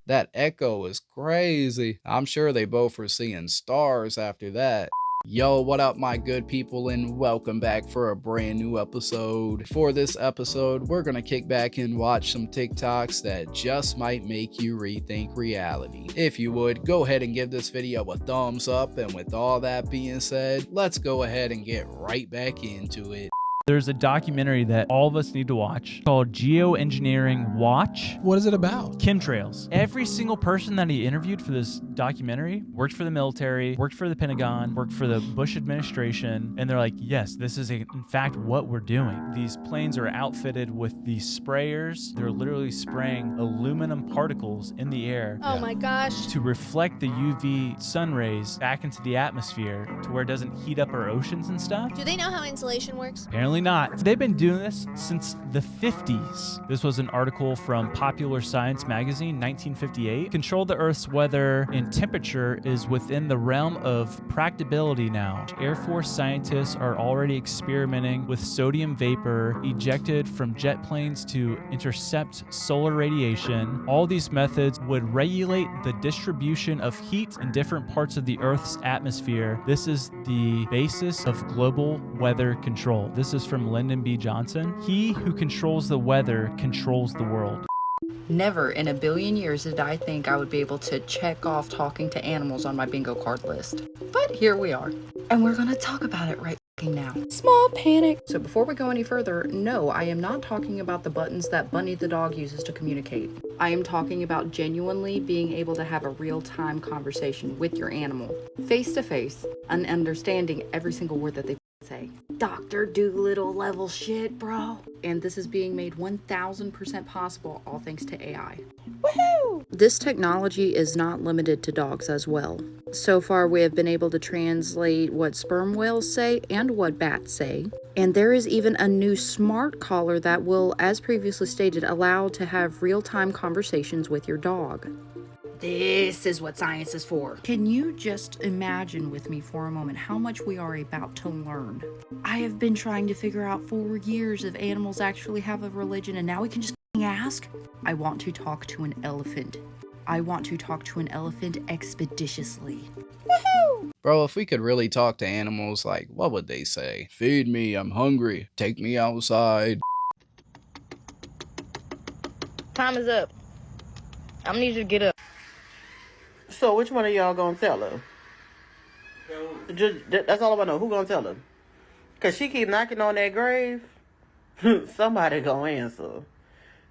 That echo is crazy. I'm sure they both were seeing stars after that. Yo, what up my good people, and welcome back for a brand new episode. For this episode, we're gonna kick back and watch some TikToks that just might make you rethink reality. If you would, go ahead and give this video a thumbs up, and with all that being said, let's go ahead and get right back into it. There's a documentary that all of us need to watch called Geoengineering Watch. What is it about? Chemtrails. Every single person that he interviewed for this documentary worked for the military, worked for the Pentagon, worked for the Bush administration, and they're like, yes, this is in fact what we're doing. These planes are outfitted with these sprayers. They're literally spraying aluminum particles in the air. Oh my gosh. To reflect the UV sun rays back into the atmosphere to where it doesn't heat up our oceans and stuff. Do they know how insulation works? Apparently not. They've been doing this since the 50s. This was an article from Popular Science magazine, 1958. Control the Earth's weather and temperature is within the realm of practicability now. Air Force scientists are already experimenting with sodium vapor ejected from jet planes to intercept solar radiation. All these methods would regulate the distribution of heat in different parts of the Earth's atmosphere. This is the basis of global weather control. This is from Lyndon B. Johnson. He who controls the weather controls the world. Never in a billion years did I think I would be able to check off talking to animals on my bingo card list. But here we are. And we're gonna talk about it right now. Small panic. So before we go any further, no, I am not talking about the buttons that Bunny the dog uses to communicate. I am talking about genuinely being able to have a real-time conversation with your animal, face to face, and understanding every single word that they say. Dr. Doolittle level shit, bro. And this is being made 1000% possible, all thanks to AI. Woohoo! This technology is not limited to dogs as well. So far, we have been able to translate what sperm whales say and what bats say. And there is even a new smart collar that will, as previously stated, allow to have real-time conversations with your dog. This is what science is for. Can you just imagine with me for a moment how much we are about to learn? I have been trying to figure out for years if animals actually have a religion, and now we can just ask. I want to talk to an elephant. I want to talk to an elephant expeditiously. Woohoo! Bro, if we could really talk to animals, like, what would they say? Feed me, I'm hungry. Take me outside. Time is up. I'm gonna need you to get up. So which one of y'all gonna tell her? That's all I wanna know. Who gonna tell her? Cause she keep knocking on that grave. Somebody gonna answer.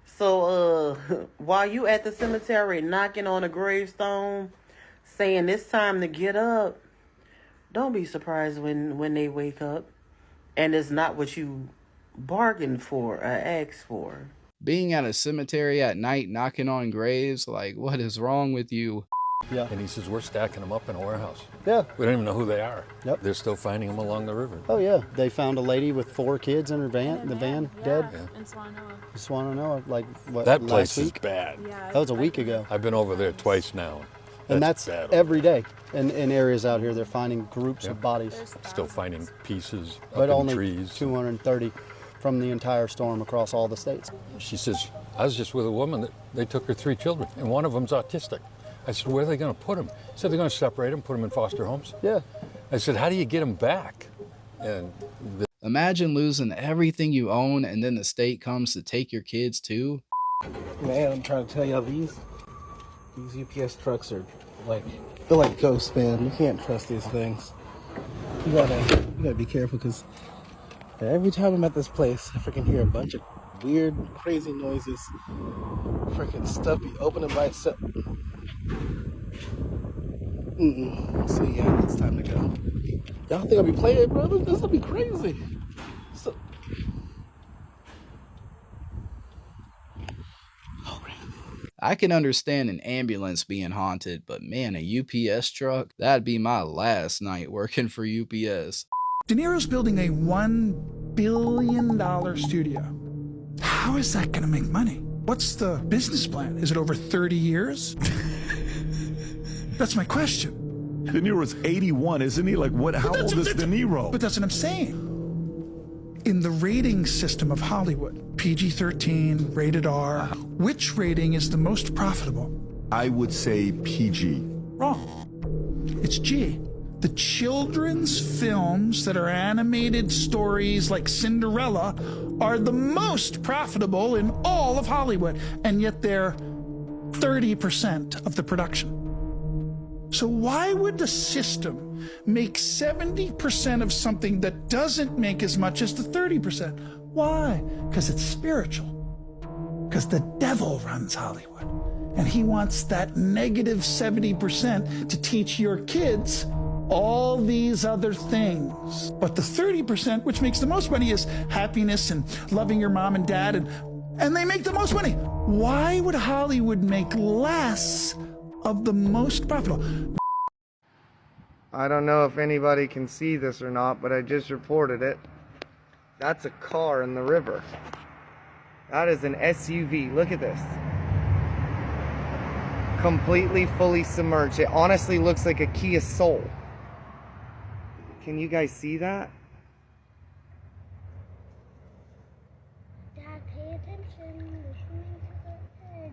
So while you at the cemetery knocking on a gravestone, saying it's time to get up, don't be surprised when they wake up and it's not what you bargained for or asked for. Being at a cemetery at night knocking on graves, like, what is wrong with you? Yeah. And he says, we're stacking them up in a warehouse. Yeah. We don't even know who they are. Yep. They're still finding them along the river. Oh, yeah. They found a lady with 4 kids in her van, dead. Yeah. In Swanoa. Swanoa, like, what, That last place is week? bad. Yeah, That was a week ago. I've been over there twice now. And that's bad. every day. In areas out here, they're finding groups of bodies. Still finding pieces But up in only trees. 230 from the entire storm across all the states. She says, I was just with a woman that they took her 3 children, and one of them's autistic. I said, where are they going to put them? She said, they're going to separate them, put them in foster homes. Yeah. I said, how do you get them back? And Imagine losing everything you own and then the state comes to take your kids too. Man, I'm trying to tell y'all, these UPS trucks are like, they're like ghosts, man. You can't trust these things. You gotta be careful, because every time I'm at this place, I freaking hear a bunch of weird, crazy noises. Freaking stuff be opening by itself. So yeah, it's time to go. Y'all think I'll be playing, bro? This will be crazy. So... I can understand an ambulance being haunted, but man, a UPS truck? That'd be my last night working for UPS. De Niro's building a $1 billion studio. How is that going to make money? What's the business plan? Is it over 30 years? That's my question. De Niro's 81, isn't he? Like, what? How old is De Niro? But that's what I'm saying. In the rating system of Hollywood, PG-13, rated R, which rating is the most profitable? I would say PG. Wrong. It's G. The children's films that are animated stories like Cinderella are the most profitable in all of Hollywood, and yet they're 30% of the production. So why would the system make 70% of something that doesn't make as much as the 30%? Why? Because it's spiritual. Because the devil runs Hollywood. And he wants that negative 70% to teach your kids all these other things. But the 30%, which makes the most money, is happiness and loving your mom and dad, and they make the most money. Why would Hollywood make less of the most profitable? I don't know if anybody can see this or not, but I just reported it. That's a car in the river. That is an SUV. Look at this. Completely fully submerged. It honestly looks like a Kia Soul. Can you guys see that? Dad, pay attention. We're swimming to the edge.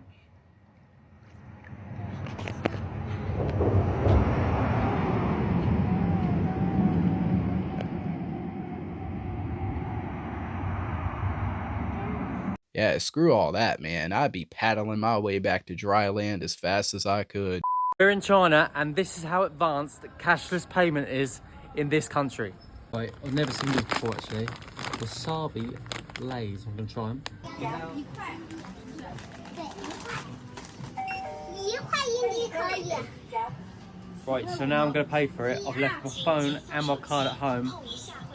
Yeah, screw all that, man. I'd be paddling my way back to dry land as fast as I could. We're in China, and this is how advanced cashless payment is in this country. Wait, I've never seen this before actually. Wasabi Lays. I'm gonna try them. Right, so now I'm gonna pay for it. I've left my phone and my card at home.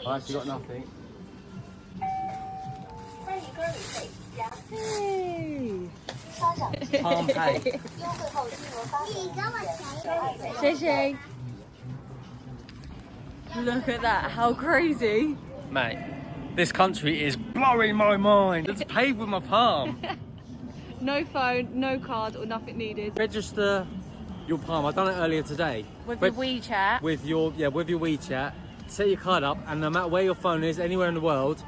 I've actually got nothing. Palm pay. Look at that, how crazy. Mate, this country is blowing my mind. It's paid with my palm. No phone, no card or nothing needed. Register your palm. I've done it earlier today. With your WeChat. With your WeChat. Set your card up, and no matter where your phone is, anywhere in the world,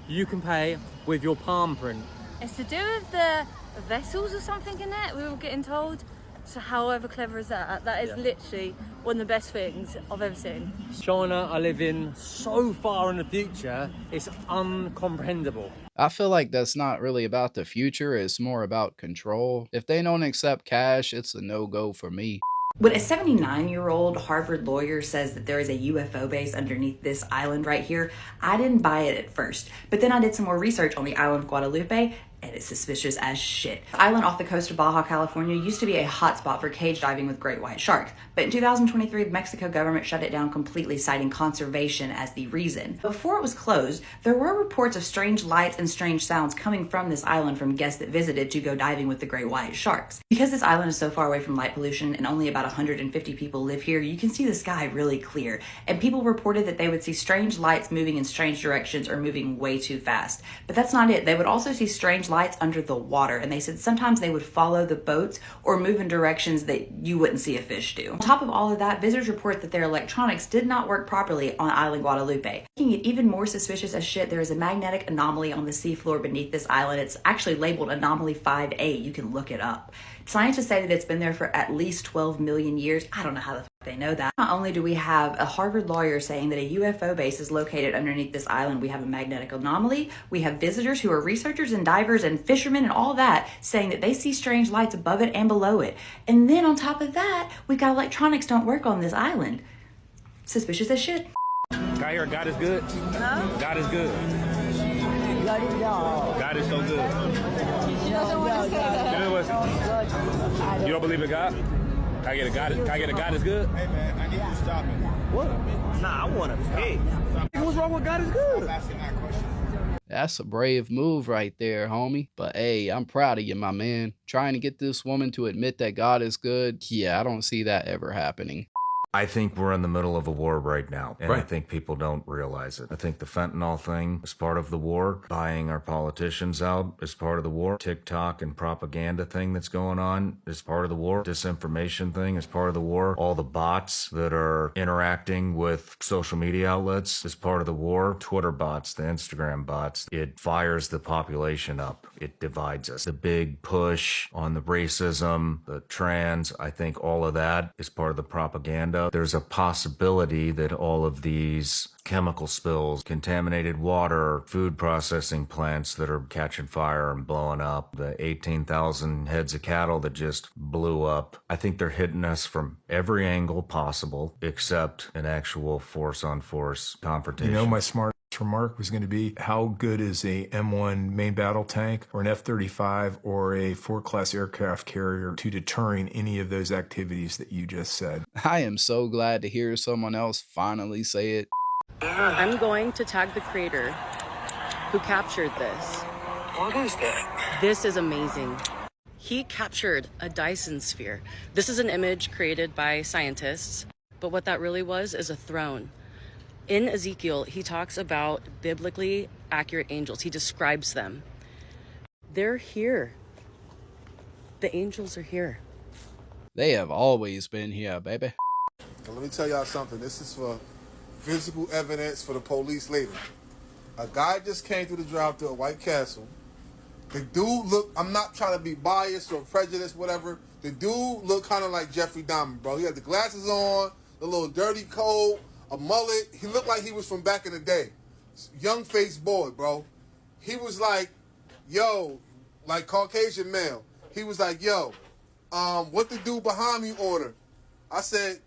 you can pay with your palm print. It's to do with the vessels or something in it, we were getting told. So however clever is that? That is literally one of the best things I've ever seen. China I live in so far in the future, it's uncomprehendable. I feel like that's not really about the future, it's more about control. If they don't accept cash, it's a no-go for me. When a 79-year-old Harvard lawyer says that there is a UFO base underneath this island right here, I didn't buy it at first. But then I did some more research on the island of Guadalupe, and it's suspicious as shit. The island off the coast of Baja California used to be a hotspot for cage diving with great white sharks, but in 2023 the Mexico government shut it down completely, citing conservation as the reason. Before it was closed, there were reports of strange lights and strange sounds coming from this island from guests that visited to go diving with the great white sharks. Because this island is so far away from light pollution and only about 150 people live here, you can see the sky really clear, and people reported that they would see strange lights moving in strange directions or moving way too fast. But that's not it. They would also see strange lights under the water, and they said sometimes they would follow the boats or move in directions that you wouldn't see a fish do. On top of all of that, visitors report that their electronics did not work properly on island Guadalupe. Making it even more suspicious as shit, there is a magnetic anomaly on the seafloor beneath this island. It's actually labeled Anomaly 5A. You can look it up. Scientists say that it's been there for at least 12 million years. I don't know how the fuck they know that. Not only do we have a Harvard lawyer saying that a UFO base is located underneath this island, we have a magnetic anomaly, we have visitors who are researchers and divers and fishermen and all that saying that they see strange lights above it and below it. And then on top of that, we got electronics don't work on this island. Suspicious as shit. I hear God is good. No? God is good. God is so good. She doesn't want to say that. You don't believe in God? Can I get a God is good? Hey man, I need you to stop it. What? Nah, I want to pay. What's wrong with God is good? I'm asking that question. That's a brave move right there, homie. But hey, I'm proud of you, my man. Trying to get this woman to admit that God is good, yeah, I don't see that ever happening. I think we're in the middle of a war right now, and I Right. think people don't realize it. I think the fentanyl thing is part of the war. Buying our politicians out is part of the war. TikTok and propaganda thing that's going on is part of the war. Disinformation thing is part of the war. All the bots that are interacting with social media outlets is part of the war. Twitter bots, the Instagram bots, it fires the population up. It divides us. The big push on the racism, the trans, I think all of that is part of the propaganda. There's a possibility that all of these chemical spills, contaminated water, food processing plants that are catching fire and blowing up, the 18,000 heads of cattle that just blew up, I think they're hitting us from every angle possible except an actual force-on-force confrontation. You know, my smart remark was going to be, how good is a M1 main battle tank or an F-35 or a Ford-class aircraft carrier to deterring any of those activities that you just said? I am so glad to hear someone else finally say it. I'm going to tag the creator who captured this. What is that? This is amazing. He captured a Dyson sphere. This is an image created by scientists, but what that really was is a throne. In Ezekiel, he talks about biblically accurate angels. He describes them. They're here. The angels are here. They have always been here, baby. Now, let me tell y'all something. This is for physical evidence for the police later. A guy just came through the drive-thru at White Castle. The dude looked, I'm not trying to be biased or prejudiced, whatever. The dude looked kind of like Jeffrey Dahmer, bro. He had the glasses on, the little dirty coat, a mullet. He looked like he was from back in the day. Young-faced boy, bro. He was like, yo, like Caucasian male. He was like, yo, what the dude behind me order? I said,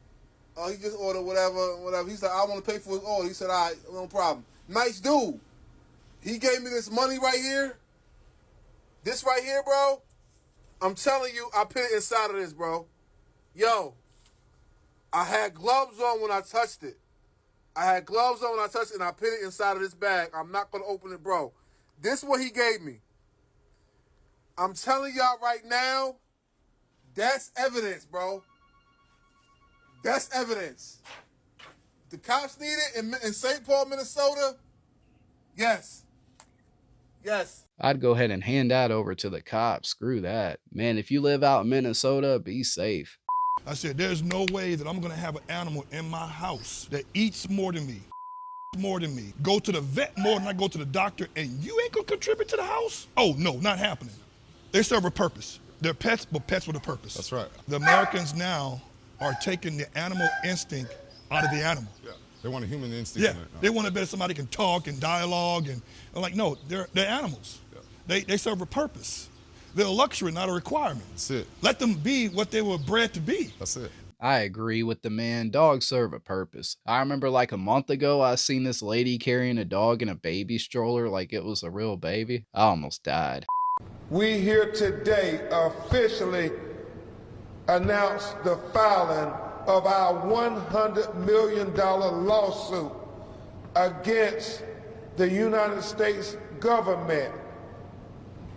oh, he just ordered whatever. He's like, I want to pay for his order. He said, all right, no problem. Nice dude. He gave me this money right here. This right here, bro. I'm telling you, I put it inside of this, bro. Yo, I had gloves on when I touched it. And I put it inside of this bag. I'm not going to open it, bro. This is what he gave me. I'm telling y'all right now, that's evidence, bro. That's evidence. The cops need it in St. Paul, Minnesota? Yes. Yes. I'd go ahead and hand that over to the cops. Screw that. Man, if you live out in Minnesota, be safe. I said, there's no way that I'm going to have an animal in my house that eats more than me, go to the vet more than I go to the doctor, and you ain't going to contribute to the house? Oh, no, not happening. They serve a purpose. They're pets, but pets with a purpose. That's right. The Americans now are taking the animal instinct out of the animal. Yeah, they want a human instinct. Yeah, they want to bet somebody can talk and dialogue, and I'm like, no, they're animals. Yeah. They serve a purpose. They're a luxury, not a requirement. That's it. Let them be what they were bred to be. That's it. I agree with the man. Dogs serve a purpose. I remember like a month ago, I seen this lady carrying a dog in a baby stroller like it was a real baby. I almost died. We here today officially announce the filing of our $100 million lawsuit against the United States government,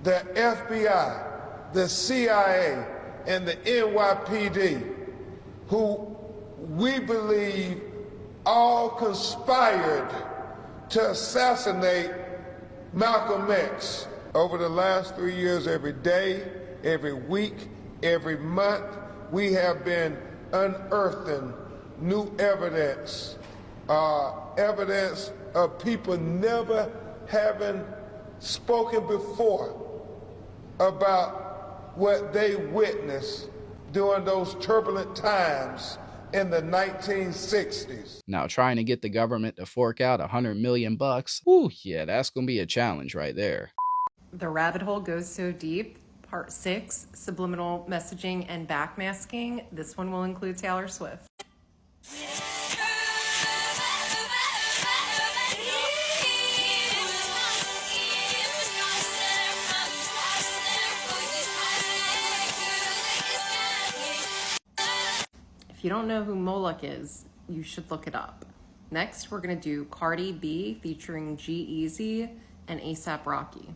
the FBI, the CIA, and the NYPD, who we believe all conspired to assassinate Malcolm X. Over the last 3 years, every day, every week, every month, we have been unearthing new evidence, evidence of people never having spoken before about what they witnessed during those turbulent times in the 1960s. Now, trying to get the government to fork out $100 million bucks, whew, yeah, that's gonna be a challenge right there. The rabbit hole goes so deep. Part 6, subliminal messaging and backmasking. This one will include Taylor Swift. If you don't know who Moloch is, you should look it up. Next, we're gonna do Cardi B featuring G-Eazy and A$AP Rocky.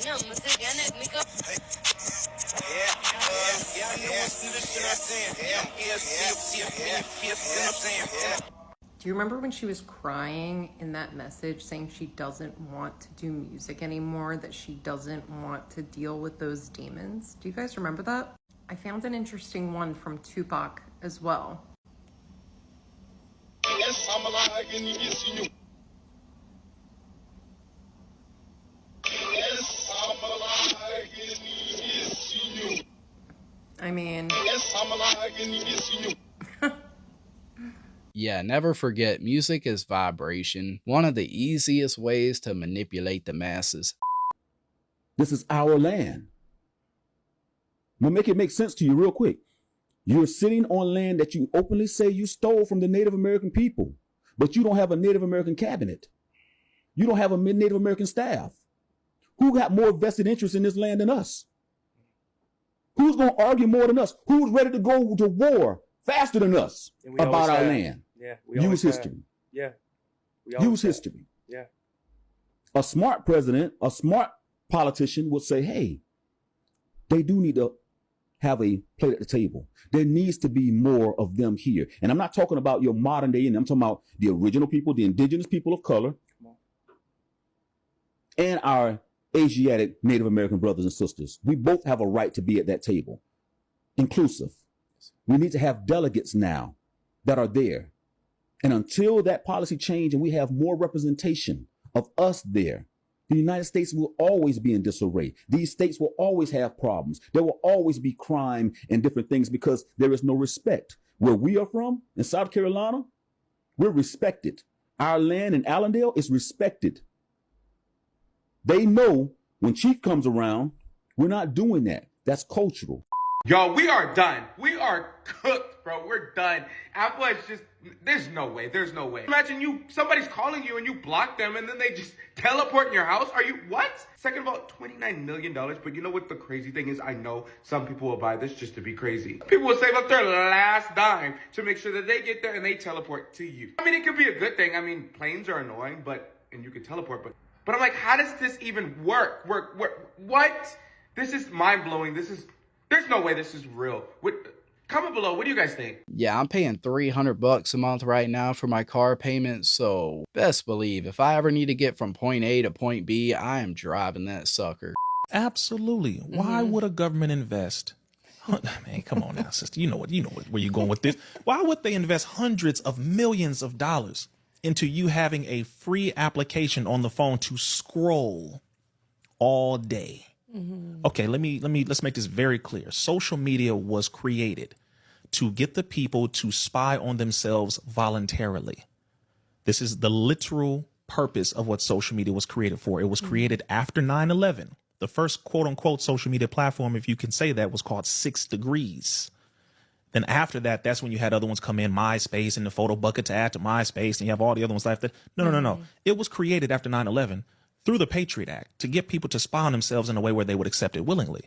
Do you remember when she was crying in that message saying she doesn't want to do music anymore, that she doesn't want to deal with those demons? Do you guys remember that? I found an interesting one from Tupac as well. I mean, Yeah, never forget, music is vibration. One of the easiest ways to manipulate the masses. This is our land. Now make it make sense to you real quick. You're sitting on land that you openly say you stole from the Native American people, but you don't have a Native American cabinet. You don't have a Native American staff. Who got more vested interest in this land than us? Who's going to argue more than us? Who's ready to go to war faster than us about our land? Yeah, use history. Yeah. Use history. Yeah. A smart president, a smart politician would say, hey, they do need to have a plate at the table. There needs to be more of them here. And I'm not talking about your modern day, and I'm talking about the original people, the indigenous people of color, and our Asiatic Native American brothers and sisters. We both have a right to be at that table. Inclusive. We need to have delegates now that are there. And until that policy change and we have more representation of us there, the United States will always be in disarray. These states will always have problems. There will always be crime and different things because there is no respect. Where we are from, in South Carolina, we're respected. Our land in Allendale is respected. They know when Chief comes around, we're not doing that. That's cultural. Yo, we are done. We are cooked, bro. We're done. Apple is just, there's no way. There's no way. Imagine somebody's calling you and you block them and then they just teleport in your house. Are you, what? Second of all, $29 million. But you know what the crazy thing is? I know some people will buy this just to be crazy. People will save up their last dime to make sure that they get there and they teleport to you. I mean, it could be a good thing. I mean, planes are annoying, and you can teleport, but I'm like, how does this even work? What? This is mind-blowing. There's no way this is real. Comment below, what do you guys think? Yeah, I'm paying $300 a month right now for my car payment, so best believe if I ever need to get from point A to point B, I am driving that sucker. Absolutely. Why would a government invest? Man, come on now, sister. You know where you're going with this. Why would they invest hundreds of millions of dollars into you having a free application on the phone to scroll all day? Okay, let's make this very clear. Social media was created to get the people to spy on themselves voluntarily. This is the literal purpose of what social media was created for. It was created after 9/11. The first quote unquote social media platform, if you can say that, was called 6 Degrees. Then after that, that's when you had other ones come in, MySpace and the photo bucket to add to MySpace, and you have all the other ones like that. No. It was created after 9/11 through the Patriot Act to get people to spy on themselves in a way where they would accept it willingly.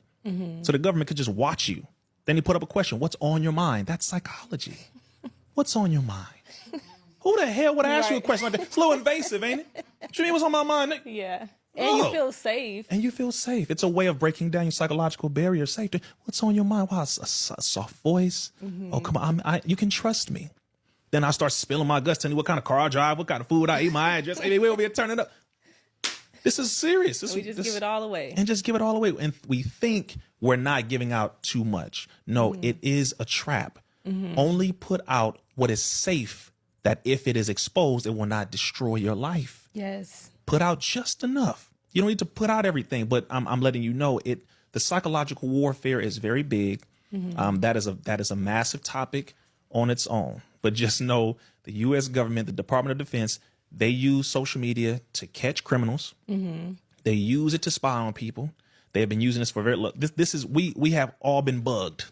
So the government could just watch you. Then you put up a question, what's on your mind? That's psychology. What's on your mind? Who the hell would ask you a question like that? It's a little invasive, ain't it? What you mean what's on my mind? Yeah. And you feel safe. And you feel safe. It's a way of breaking down your psychological barrier of safety. What's on your mind? Wow, it's a soft voice. Oh, come on. You can trust me. Then I start spilling my guts, telling you what kind of car I drive, what kind of food I eat, my address. Hey, we over here turning up. This is serious. We just give it all away. And just give it all away. And we think we're not giving out too much. No, it is a trap. Only put out what is safe, that if it is exposed, it will not destroy your life. Yes. Put out just enough. You don't need to put out everything, but I'm letting you know the psychological warfare is very big. That is a massive topic on its own. But just know the U.S. government, the Department of Defense, they use social media to catch criminals. They use it to spy on people. They have been using this for very long. We have all been bugged.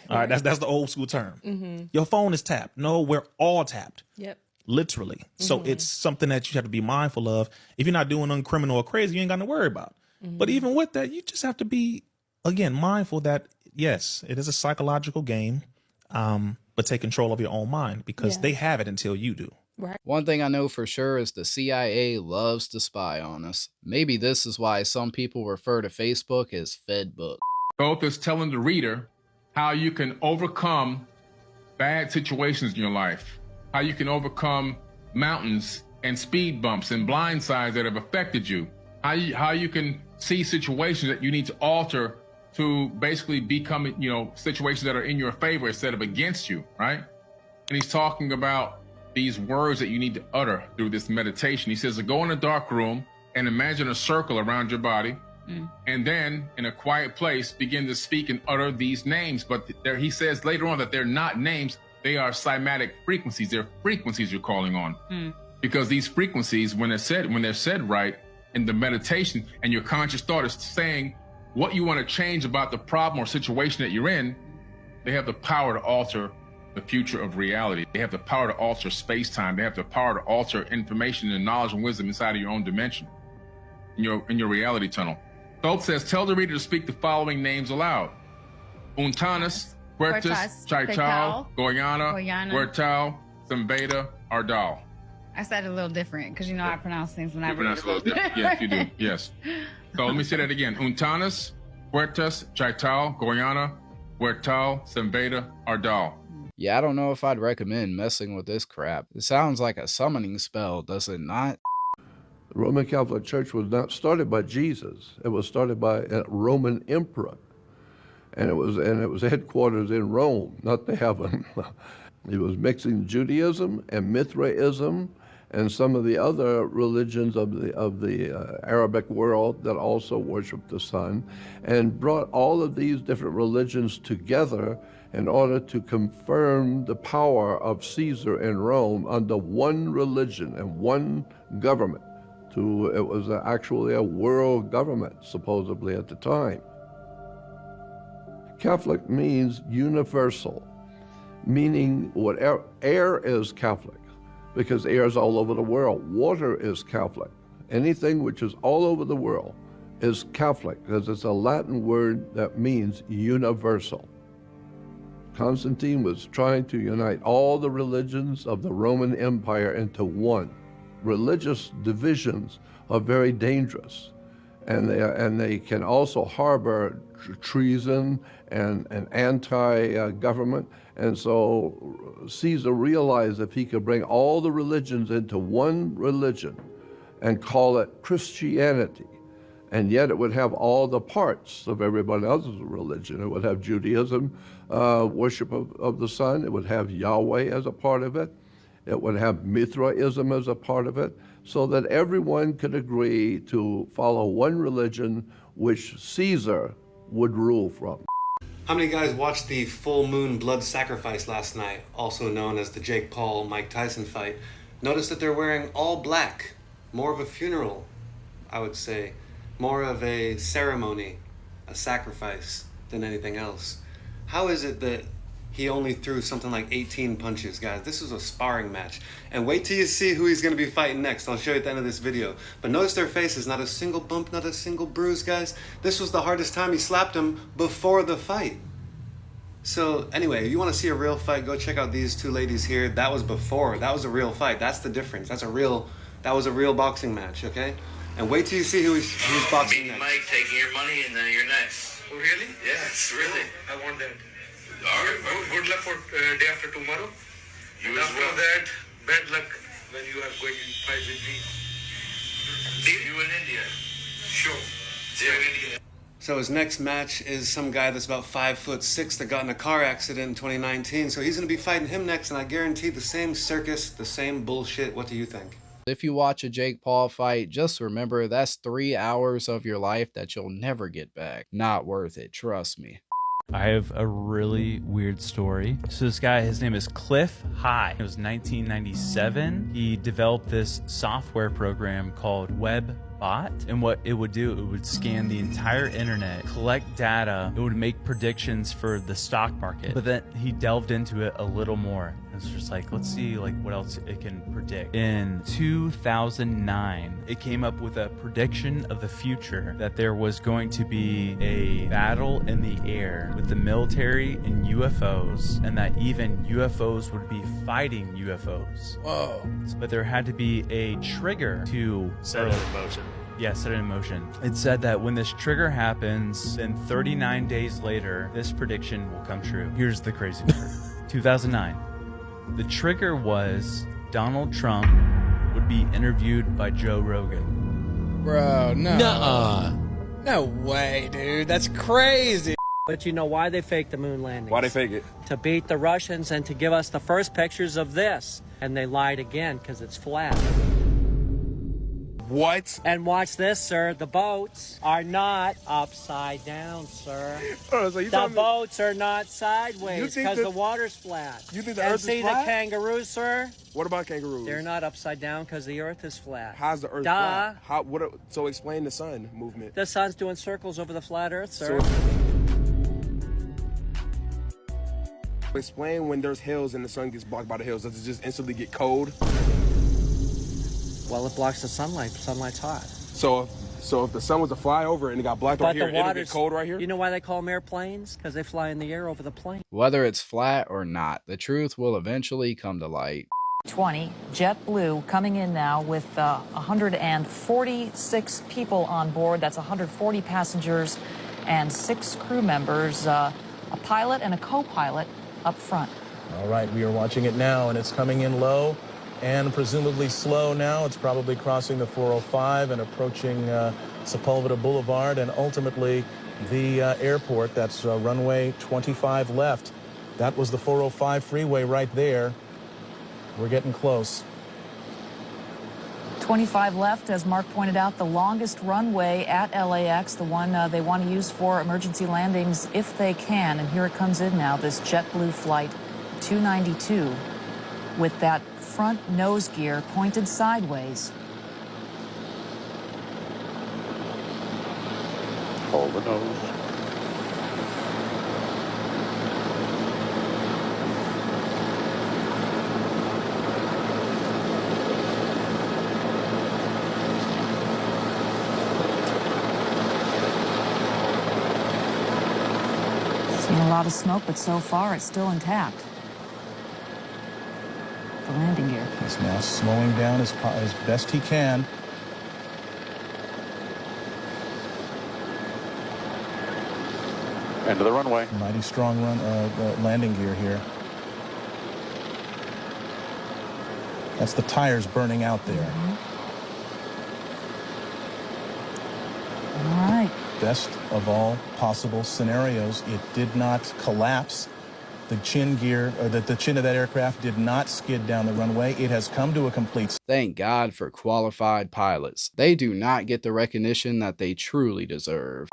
All right, that's the old school term. Your phone is tapped. No, we're all tapped. Yep. Literally. So it's something that you have to be mindful of. If you're not doing nothing criminal or crazy, you ain't got to worry about. But even with that, you just have to be, again, mindful that, yes, it is a psychological game, but take control of your own mind because they have it until you do. Right. One thing I know for sure is the CIA loves to spy on us. Maybe this is why some people refer to Facebook as Fedbook. Both is telling the reader how you can overcome bad situations in your life, how you can overcome mountains and speed bumps and blind sides that have affected you, how you can see situations that you need to alter to basically become, situations that are in your favor instead of against you, right? And he's talking about these words that you need to utter through this meditation. He says to go in a dark room and imagine a circle around your body, and then in a quiet place begin to speak and utter these names. But he says later on that they're not names, they are cymatic frequencies. They're frequencies you're calling on. Because these frequencies, when they're said right in the meditation, and your conscious thought is saying what you want to change about the problem or situation that you're in, they have the power to alter the future of reality. They have the power to alter space-time. They have the power to alter information and knowledge and wisdom inside of your own dimension, in your reality tunnel. Thoth says, tell the reader to speak the following names aloud. Untanas, Huertas, Chaital, Goyana, Huertal, Zambeda, Ardal. I said it a little different because I pronounce things when I read pronounce it a little different. Yes, you do. Yes. So let me say that again. Untanas, Huertas, Chaital, Goyana, Huertal, Zambeda, Ardal. Yeah, I don't know if I'd recommend messing with this crap. It sounds like a summoning spell, does it not? The Roman Catholic Church was not started by Jesus. It was started by a Roman emperor. And it was headquarters in Rome, not the heaven. It was mixing Judaism and Mithraism and some of the other religions of the Arabic world that also worship the sun, and brought all of these different religions together in order to confirm the power of Caesar in Rome under one religion and one government. It was actually a world government, supposedly at the time. Catholic means universal, meaning whatever, air is Catholic, because air is all over the world. Water is Catholic. Anything which is all over the world is Catholic, because it's a Latin word that means universal. Constantine was trying to unite all the religions of the Roman Empire into one. Religious divisions are very dangerous, and they can also harbor treason and anti-government. And so Caesar realized if he could bring all the religions into one religion and call it Christianity, and yet it would have all the parts of everybody else's religion. It would have Judaism, worship of the sun. It would have Yahweh as a part of it. It would have Mithraism as a part of it, so that everyone could agree to follow one religion which Caesar would rule from. How many guys watched the full moon blood sacrifice last night, also known as the Jake Paul-Mike Tyson fight? Notice that they're wearing all black. More of a funeral, I would say. More of a ceremony, a sacrifice, than anything else. How is it that he only threw something like 18 punches, guys? This was a sparring match. And wait till you see who he's gonna be fighting next. I'll show you at the end of this video. But notice their faces, not a single bump, not a single bruise, guys. This was the hardest time he slapped him before the fight. So anyway, if you wanna see a real fight, go check out these two ladies here. That was before, that was a real fight. That's the difference. That was a real boxing match, okay? And wait till you see who's boxing next. Mike taking your money and then you're next. Oh, really? Yes, really. I want that. All right, Good luck for day after tomorrow. You And as after well. that, bad luck when you are going to fight with me. See you in India. Sure. See you in India. So his next match is some guy that's about 5'6" that got in a car accident in 2019. So he's gonna be fighting him next, and I guarantee the same circus, the same bullshit. What do you think? If you watch a Jake Paul fight, just remember that's 3 hours of your life that you'll never get back. Not worth it, trust me. I have a really weird story. So this guy, his name is Cliff High. It was 1997. He developed this software program called Webbot. bot, and what it would do, it would scan the entire internet, collect data, it would make predictions for the stock market. But then he delved into it a little more. It's just like, let's see like what else it can predict. In 2009, it came up with a prediction of the future that there was going to be a battle in the air with the military and UFOs, and that even UFOs would be fighting UFOs. Whoa. But there had to be a trigger to Set it in motion. Yeah, set it in motion. It said that when this trigger happens, then 39 days later, this prediction will come true. Here's the crazy part. 2009. The trigger was Donald Trump would be interviewed by Joe Rogan. Bro, no. Nuh-uh. No way, dude. That's crazy. But you know why they faked the moon landing? Why they fake it? To beat the Russians and to give us the first pictures of this. And they lied again because it's flat. What? And watch this, sir. The boats are not upside down, sir. Oh, so you the telling me- boats are not sideways because the water's flat. You think the and Earth see is flat? the kangaroos, sir? What about kangaroos? They're not upside down because the Earth is flat. How's the Earth Duh. flat? How? What? So explain the sun movement. The sun's doing circles over the flat Earth, sir. Explain when there's hills and the sun gets blocked by the hills. Does it just instantly get cold? Well, it blocks the sunlight. Sunlight's hot. So if the sun was to fly over and it got blocked right here, it'll get cold right here? You know why they call them airplanes? Because they fly in the air over the plain. Whether it's flat or not, the truth will eventually come to light. 20, JetBlue coming in now with 146 people on board. That's 140 passengers and 6 crew members, a pilot and a co-pilot up front. All right, we are watching it now, and it's coming in low and presumably slow now. It's probably crossing the 405 and approaching Sepulveda Boulevard and ultimately the airport. That's runway 25 left. That was the 405 freeway right there. We're getting close. 25 left, as Mark pointed out, the longest runway at LAX, the one they want to use for emergency landings if they can. And here it comes in now, this JetBlue flight 292 with that front nose gear pointed sideways. Hold the nose. Seen a lot of smoke, but so far it's still intact. The landing gear. He's now slowing down as best he can. End of the runway. Mighty strong landing gear here. That's the tires burning out there. All right. Best of all possible scenarios, it did not collapse. The chin gear, or the chin of that aircraft did not skid down the runway. It has come to a complete. Thank God for qualified pilots. They do not get the recognition that they truly deserve.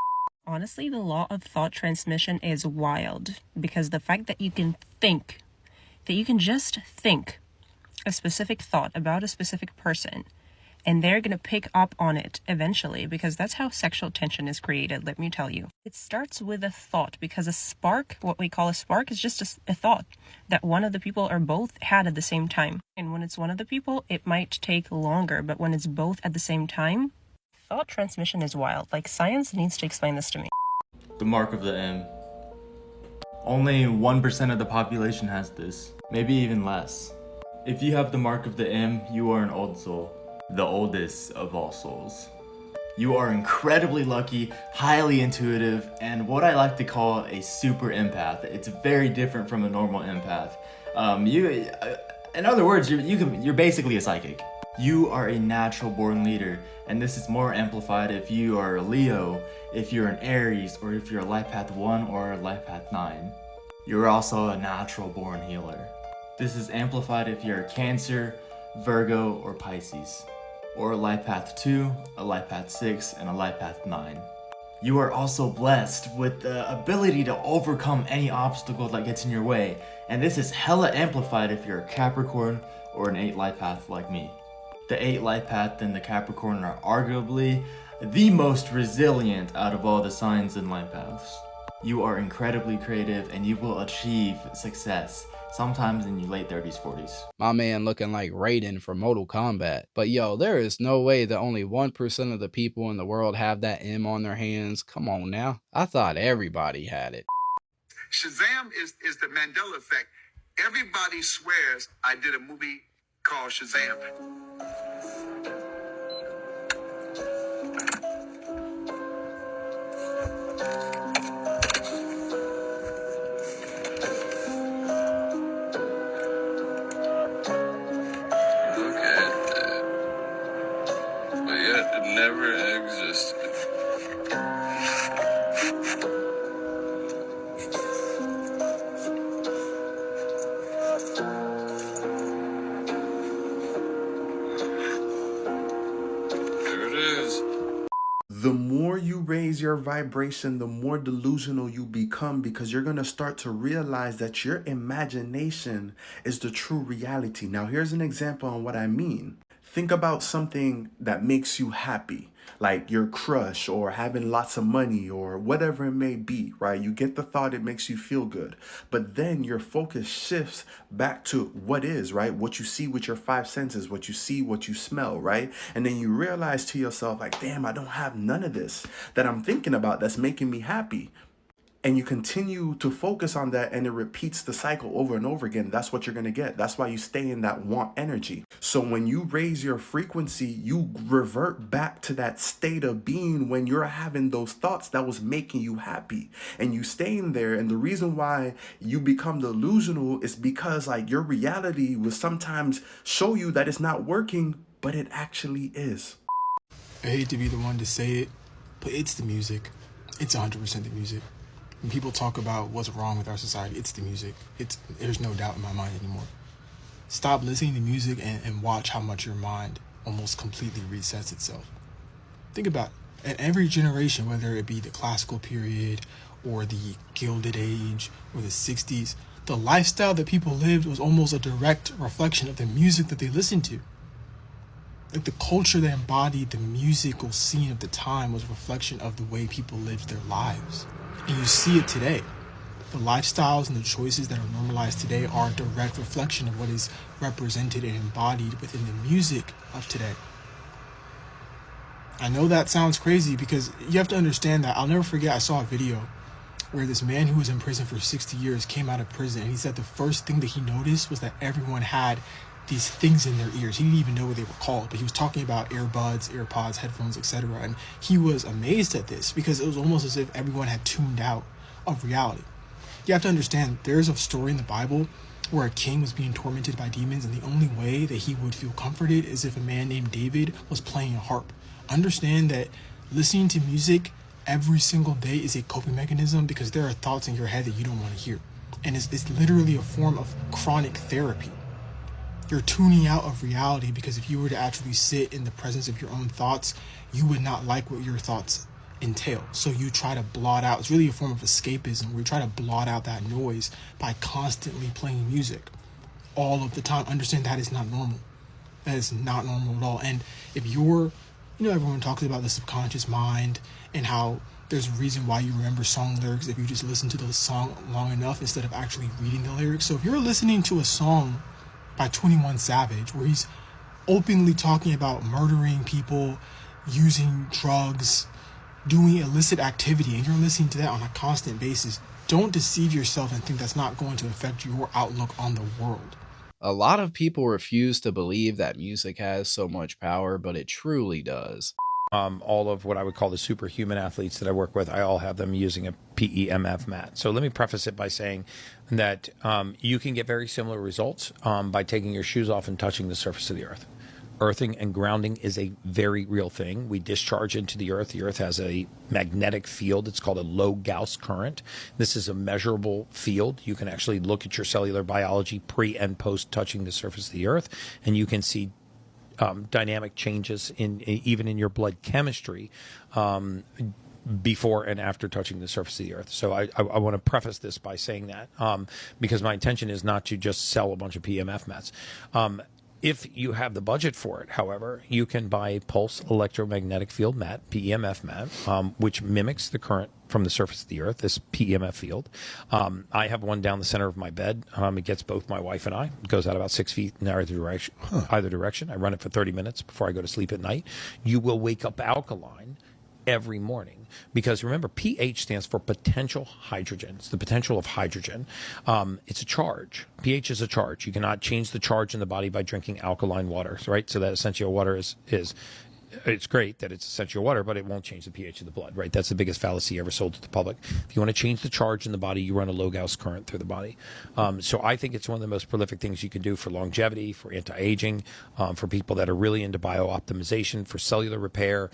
Honestly, the law of thought transmission is wild because the fact that you can think, that you can just think a specific thought about a specific person, and they're going to pick up on it eventually because that's how sexual tension is created, let me tell you. It starts with a thought because a spark, what we call a spark, is just a thought that one of the people or both had at the same time. And when it's one of the people, it might take longer, but when it's both at the same time, thought transmission is wild. Like, science needs to explain this to me. The mark of the M. Only 1% of the population has this, maybe even less. If you have the mark of the M, you are an old soul. The oldest of all souls. You are incredibly lucky, highly intuitive, and what I like to call a super empath. It's very different from a normal empath. In other words, you're basically a psychic. You are a natural born leader, and this is more amplified if you are a Leo, if you're an Aries, or if you're a Life Path 1 or a Life Path 9. You're also a natural born healer. This is amplified if you're a Cancer, Virgo, or Pisces, or a Life Path 2, a Life Path 6, and a Life Path 9. You are also blessed with the ability to overcome any obstacle that gets in your way, and this is hella amplified if you're a Capricorn or an 8 Life Path like me. The 8 life path and the Capricorn are arguably the most resilient out of all the signs and life paths. You are incredibly creative and you will achieve success, sometimes in your late 30s, 40s. My man looking like Raiden from Mortal Kombat. But yo, there is no way that only 1% of the people in the world have that M on their hands. Come on now. I thought everybody had it. Shazam is the Mandela effect. Everybody swears I did a movie called Shazam. Look at that. But yet it never existed. The more you raise your vibration, the more delusional you become, because you're going to start to realize that your imagination is the true reality. Now, here's an example on what I mean. Think about something that makes you happy, like your crush or having lots of money or whatever it may be, right? You get the thought, it makes you feel good. But then your focus shifts back to what is, right? What you see with your 5 senses, what you see, what you smell, right? And then you realize to yourself, like, damn, I don't have none of this that I'm thinking about that's making me happy. And you continue to focus on that, and it repeats the cycle over and over again. That's what you're going to get. That's why you stay in that want energy. So when you raise your frequency, you revert back to that state of being when you're having those thoughts that was making you happy, and you stay in there. And the reason why you become delusional is because, like, your reality will sometimes show you that it's not working, but it actually is. I hate to be the one to say it, but it's the music. It's 100% the music. When people talk about what's wrong with our society, it's the music. There's no doubt in my mind anymore. Stop listening to music and watch how much your mind almost completely resets itself. Think about it. At every generation, whether it be the classical period or the Gilded Age or the 60s, the lifestyle that people lived was almost a direct reflection of the music that they listened to. Like, the culture that embodied the musical scene of the time was a reflection of the way people lived their lives. And you see it today. The lifestyles and the choices that are normalized today are a direct reflection of what is represented and embodied within the music of today. I know that sounds crazy, because you have to understand that I'll never forget, I saw a video where this man who was in prison for 60 years came out of prison, and he said the first thing that he noticed was that everyone had these things in their ears. He didn't even know what they were called, but he was talking about earbuds, AirPods, headphones, etc. And he was amazed at this, because it was almost as if everyone had tuned out of reality. You have to understand, there's a story in the Bible where a king was being tormented by demons, and the only way that he would feel comforted is if a man named David was playing a harp. Understand that listening to music every single day is a coping mechanism, because there are thoughts in your head that you don't want to hear. And it's literally a form of chronic therapy. You're tuning out of reality, because if you were to actually sit in the presence of your own thoughts, you would not like what your thoughts entail. So you try to blot out. It's really a form of escapism, where you try to blot out that noise by constantly playing music all of the time. Understand that is not normal. That is not normal at all. And if you're, everyone talks about the subconscious mind and how there's a reason why you remember song lyrics if you just listen to the song long enough instead of actually reading the lyrics. So if you're listening to a song by 21 Savage where he's openly talking about murdering people, using drugs, doing illicit activity, and you're listening to that on a constant basis, don't deceive yourself and think that's not going to affect your outlook on the world. A lot of people refuse to believe that music has so much power, but it truly does. All of what I would call the superhuman athletes that I work with, I all have them using a PEMF mat. So let me preface it by saying that you can get very similar results by taking your shoes off and touching the surface of the earth. Earthing and grounding is a very real thing. We discharge into the earth. The earth has a magnetic field. It's called a low Gauss current. This is a measurable field. You can actually look at your cellular biology pre and post touching the surface of the earth, and you can see dynamic changes even in your blood chemistry before and after touching the surface of the earth. So I want to preface this by saying that because my intention is not to just sell a bunch of PEMF mats. If you have the budget for it, however, you can buy pulse electromagnetic field mat, PEMF mat, which mimics the current from the surface of the earth, this PEMF field. I have one down the center of my bed. It gets both my wife and I. It goes out about 6 feet in either direction. I run it for 30 minutes before I go to sleep at night. You will wake up alkaline every morning, because remember, pH stands for potential hydrogen. It's the potential of hydrogen. It's a charge. pH is a charge. You cannot change the charge in the body by drinking alkaline water, right? So that essential water is it's great that it's essential water, but it won't change the pH of the blood, right? That's the biggest fallacy ever sold to the public. If you want to change the charge in the body, you run a low Gauss current through the body. So I think it's one of the most prolific things you can do for longevity, for anti-aging, for people that are really into bio-optimization, for cellular repair,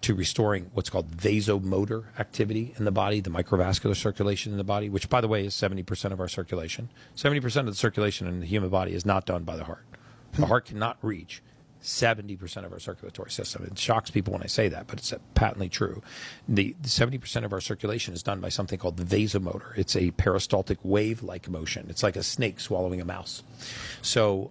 to restoring what's called vasomotor activity in the body, the microvascular circulation in the body, which, by the way, is 70% of our circulation. 70% of the circulation in the human body is not done by the heart. The heart cannot reach 70% of our circulatory system. It shocks people when I say that, but it's patently true. The 70% of our circulation is done by something called the vasomotor. It's a peristaltic wave-like motion. It's like a snake swallowing a mouse. So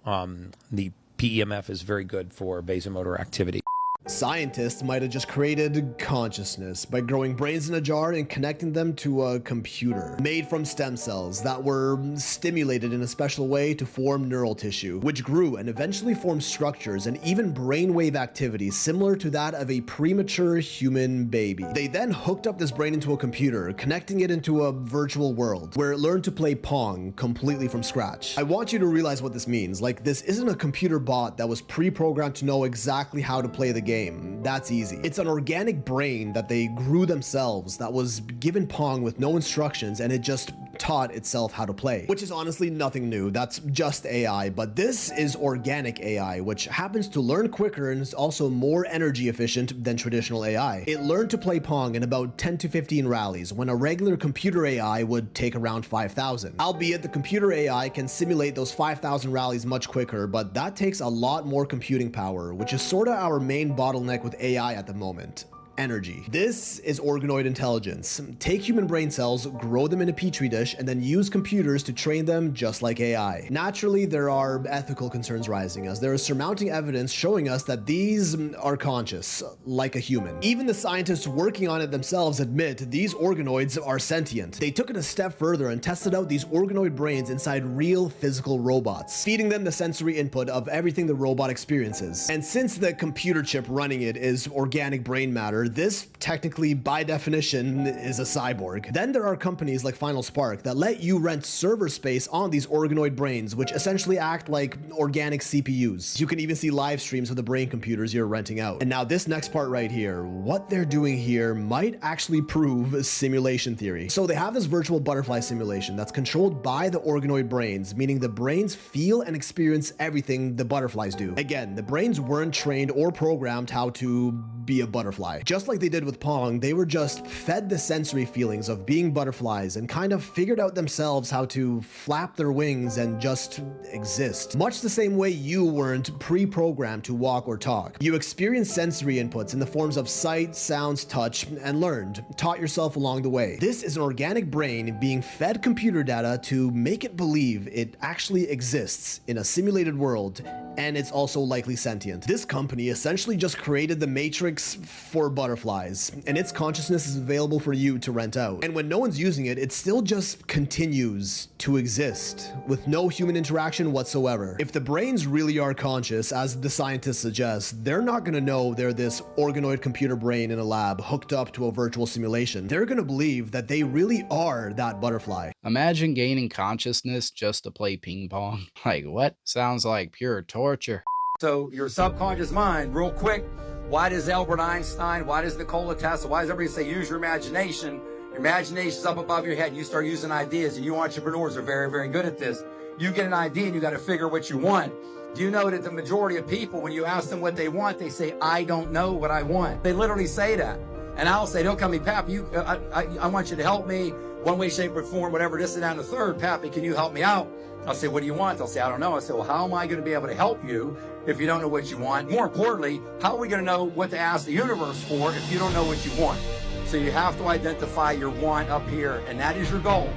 the PEMF is very good for vasomotor activity. Scientists might have just created consciousness by growing brains in a jar and connecting them to a computer made from stem cells that were stimulated in a special way to form neural tissue, which grew and eventually formed structures and even brainwave activity similar to that of a premature human baby. They then hooked up this brain into a computer, connecting it into a virtual world where it learned to play Pong completely from scratch. I want you to realize what this means. Like, this isn't a computer bot that was pre-programmed to know exactly how to play the game. That's easy. It's an organic brain that they grew themselves that was given Pong with no instructions, and it just taught itself how to play, which is honestly nothing new. That's just AI, but this is organic AI, which happens to learn quicker and is also more energy efficient than traditional AI. It learned to play Pong in about 10 to 15 rallies, when a regular computer AI would take around 5,000. Albeit the computer AI can simulate those 5,000 rallies much quicker, but that takes a lot more computing power, which is sorta our main bottleneck with AI at the moment. Energy. This is organoid intelligence. Take human brain cells, grow them in a petri dish, and then use computers to train them just like AI. Naturally, there are ethical concerns rising, as there is surmounting evidence showing us that these are conscious, like a human. Even the scientists working on it themselves admit these organoids are sentient. They took it a step further and tested out these organoid brains inside real physical robots, feeding them the sensory input of everything the robot experiences. And since the computer chip running it is organic brain matter, this technically, by definition, is a cyborg. Then there are companies like Final Spark that let you rent server space on these organoid brains, which essentially act like organic CPUs. You can even see live streams of the brain computers you're renting out. And now this next part right here, what they're doing here might actually prove simulation theory. So they have this virtual butterfly simulation that's controlled by the organoid brains, meaning the brains feel and experience everything the butterflies do. Again, the brains weren't trained or programmed how to be a butterfly. Just like they did with Pong, they were just fed the sensory feelings of being butterflies and kind of figured out themselves how to flap their wings and just exist. Much the same way you weren't pre-programmed to walk or talk. You experienced sensory inputs in the forms of sight, sounds, touch, and learned, taught yourself along the way. This is an organic brain being fed computer data to make it believe it actually exists in a simulated world, and it's also likely sentient. This company essentially just created the Matrix for butterflies, and its consciousness is available for you to rent out. And when no one's using it, it still just continues to exist with no human interaction whatsoever. If the brains really are conscious, as the scientists suggest, they're not gonna know they're this organoid computer brain in a lab hooked up to a virtual simulation. They're gonna believe that they really are that butterfly. Imagine gaining consciousness just to play ping pong. Like, what? Sounds like pure torture. So your subconscious mind, real quick, why does Albert Einstein, why does Nikola Tesla, why does everybody say use your imagination? Your imagination's up above your head and you start using ideas, and you entrepreneurs are very, very good at this. You get an idea and you got to figure what you want. Do you know that the majority of people, when you ask them what they want, they say, I don't know what I want. They literally say that. And I'll say, don't come to me, Pappy, I want you to help me one way, shape, or form, whatever, this and that and the third. Pappy, can you help me out? I'll say, what do you want? They'll say, I don't know. I say, well, how am I going to be able to help you if you don't know what you want? More importantly, how are we going to know what to ask the universe for if you don't know what you want? So you have to identify your want up here, and that is your goal.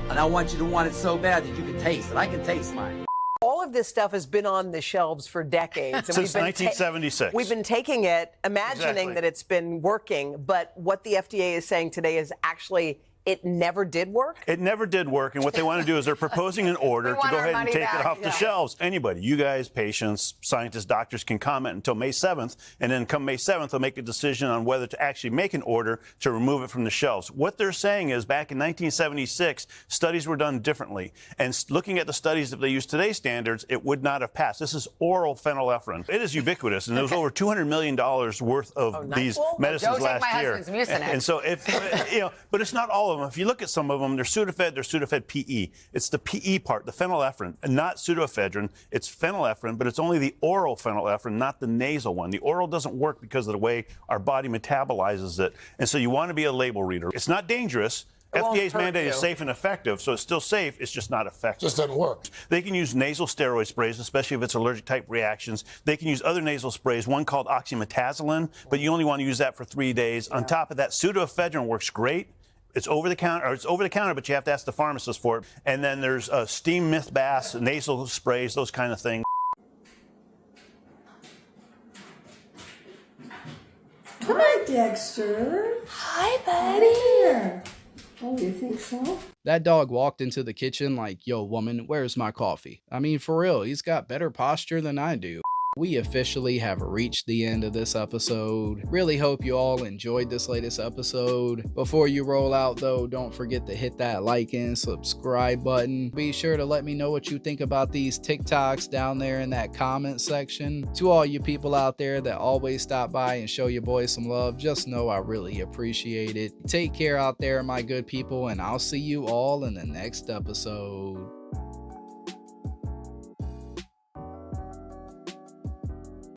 And I want you to want it so bad that you can taste it. I can taste mine. All all of this stuff has been on the shelves for decades. And Since 1976. We've been taking it, imagining that it's been working, but what the FDA is saying today is actually it never did work? It never did work, and what they want to do is they're proposing an order to go ahead and take it off the shelves. Anybody, you guys, patients, scientists, doctors can comment until May 7th, and then come May 7th, they'll make a decision on whether to actually make an order to remove it from the shelves. What they're saying is back in 1976, studies were done differently, and looking at the studies, if they use today's standards, it would not have passed. This is oral phenylephrine. It is ubiquitous, and there was over $200 million worth of these medicines last year. And so, but it's not all of them. If you look at some of them, they're Sudafed PE. It's the PE part, the phenylephrine, and not pseudoephedrine. It's phenylephrine, but it's only the oral phenylephrine, not the nasal one. The oral doesn't work because of the way our body metabolizes it. And so you want to be a label reader. It's not dangerous. FDA's mandate is safe and effective, so it's still safe, it's just not effective. Just doesn't work. They can use nasal steroid sprays, especially if it's allergic type reactions. They can use other nasal sprays, one called oxymetazoline, but you only want to use that for 3 days. On top of that, pseudoephedrine works great. It's over the counter, but you have to ask the pharmacist for it. And then there's steam myth baths, nasal sprays, those kind of things. Hi, Dexter. Hi, buddy. Oh, you think so? That dog walked into the kitchen like, yo, woman, where's my coffee? I mean, for real, he's got better posture than I do. We officially have reached the end of this episode. Really hope you all enjoyed this latest episode. Before you roll out though, don't forget to hit that like and subscribe button. Be sure to let me know what you think about these TikToks down there in that comment section. To all you people out there that always stop by and show your boys some love, just know I really appreciate it. Take care out there, my good people, and I'll see you all in the next episode.